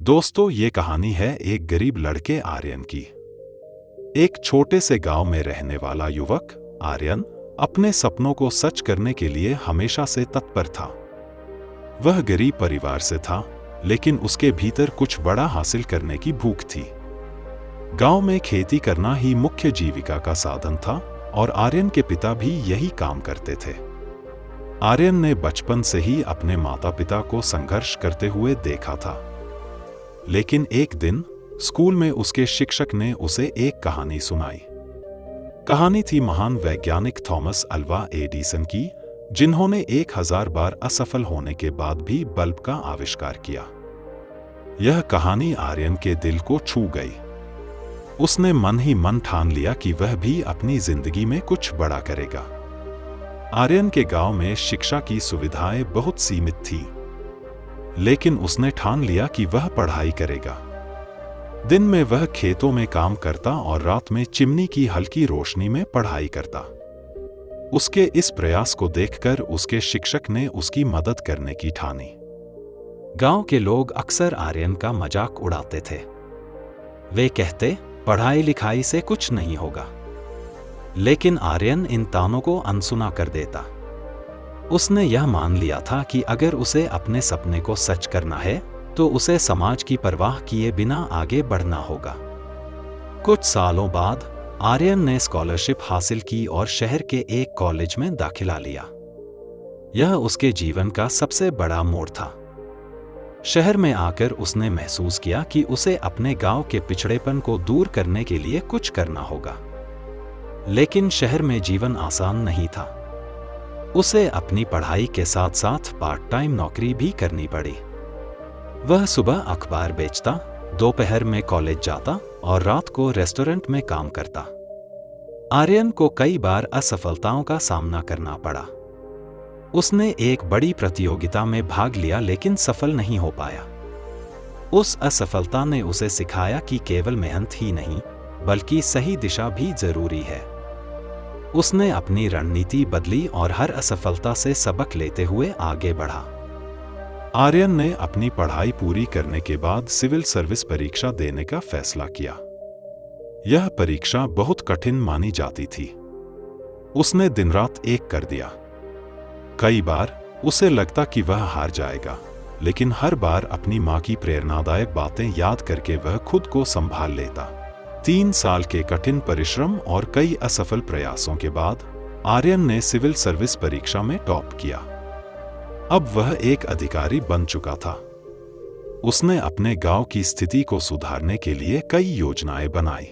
दोस्तों, ये कहानी है एक गरीब लड़के आर्यन की। एक छोटे से गांव में रहने वाला युवक आर्यन अपने सपनों को सच करने के लिए हमेशा से तत्पर था। वह गरीब परिवार से था, लेकिन उसके भीतर कुछ बड़ा हासिल करने की भूख थी। गांव में खेती करना ही मुख्य जीविका का साधन था और आर्यन के पिता भी यही काम करते थे। आर्यन ने बचपन से ही अपने माता पिता को संघर्ष करते हुए देखा था। लेकिन एक दिन स्कूल में उसके शिक्षक ने उसे एक कहानी सुनाई। कहानी थी महान वैज्ञानिक थॉमस अल्वा एडिसन की, जिन्होंने 1000 बार असफल होने के बाद भी बल्ब का आविष्कार किया। यह कहानी आर्यन के दिल को छू गई। उसने मन ही मन ठान लिया कि वह भी अपनी जिंदगी में कुछ बड़ा करेगा। आर्यन के गांव में शिक्षा की सुविधाएं बहुत सीमित थी, लेकिन उसने ठान लिया कि वह पढ़ाई करेगा। दिन में वह खेतों में काम करता और रात में चिमनी की हल्की रोशनी में पढ़ाई करता। उसके इस प्रयास को देखकर उसके शिक्षक ने उसकी मदद करने की ठानी। गांव के लोग अक्सर आर्यन का मजाक उड़ाते थे। वे कहते, पढ़ाई लिखाई से कुछ नहीं होगा। लेकिन आर्यन इन तानों को अनसुना कर देता। उसने यह मान लिया था कि अगर उसे अपने सपने को सच करना है तो उसे समाज की परवाह किए बिना आगे बढ़ना होगा। कुछ सालों बाद आर्यन ने स्कॉलरशिप हासिल की और शहर के एक कॉलेज में दाखिला लिया। यह उसके जीवन का सबसे बड़ा मोड़ था। शहर में आकर उसने महसूस किया कि उसे अपने गांव के पिछड़ेपन को दूर करने के लिए कुछ करना होगा। लेकिन शहर में जीवन आसान नहीं था। उसे अपनी पढ़ाई के साथ साथ पार्ट टाइम नौकरी भी करनी पड़ी। वह सुबह अखबार बेचता, दोपहर में कॉलेज जाता और रात को रेस्टोरेंट में काम करता। आर्यन को कई बार असफलताओं का सामना करना पड़ा। उसने एक बड़ी प्रतियोगिता में भाग लिया लेकिन सफल नहीं हो पाया। उस असफलता ने उसे सिखाया कि केवल मेहनत ही नहीं, बल्कि सही दिशा भी जरूरी है। उसने अपनी रणनीति बदली और हर असफलता से सबक लेते हुए आगे बढ़ा। आर्यन ने अपनी पढ़ाई पूरी करने के बाद सिविल सर्विस परीक्षा देने का फैसला किया। यह परीक्षा बहुत कठिन मानी जाती थी। उसने दिन रात एक कर दिया। कई बार उसे लगता कि वह हार जाएगा, लेकिन हर बार अपनी मां की प्रेरणादायक बातें याद करके वह खुद को संभाल लेता। 3 साल के कठिन परिश्रम और कई असफल प्रयासों के बाद आर्यन ने सिविल सर्विस परीक्षा में टॉप किया। अब वह एक अधिकारी बन चुका था। उसने अपने गांव की स्थिति को सुधारने के लिए कई योजनाएं बनाई।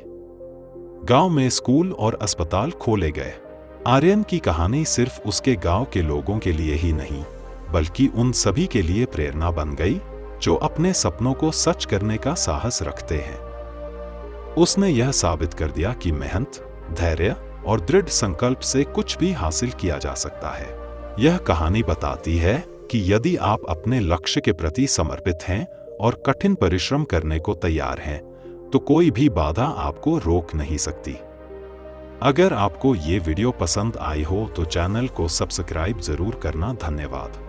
गांव में स्कूल और अस्पताल खोले गए। आर्यन की कहानी सिर्फ उसके गांव के लोगों के लिए ही नहीं, बल्कि उन सभी के लिए प्रेरणा बन गई जो अपने सपनों को सच करने का साहस रखते हैं। उसने यह साबित कर दिया कि मेहनत, धैर्य और दृढ़ संकल्प से कुछ भी हासिल किया जा सकता है। यह कहानी बताती है कि यदि आप अपने लक्ष्य के प्रति समर्पित हैं और कठिन परिश्रम करने को तैयार हैं, तो कोई भी बाधा आपको रोक नहीं सकती। अगर आपको ये वीडियो पसंद आई हो तो चैनल को सब्सक्राइब जरूर करना। धन्यवाद।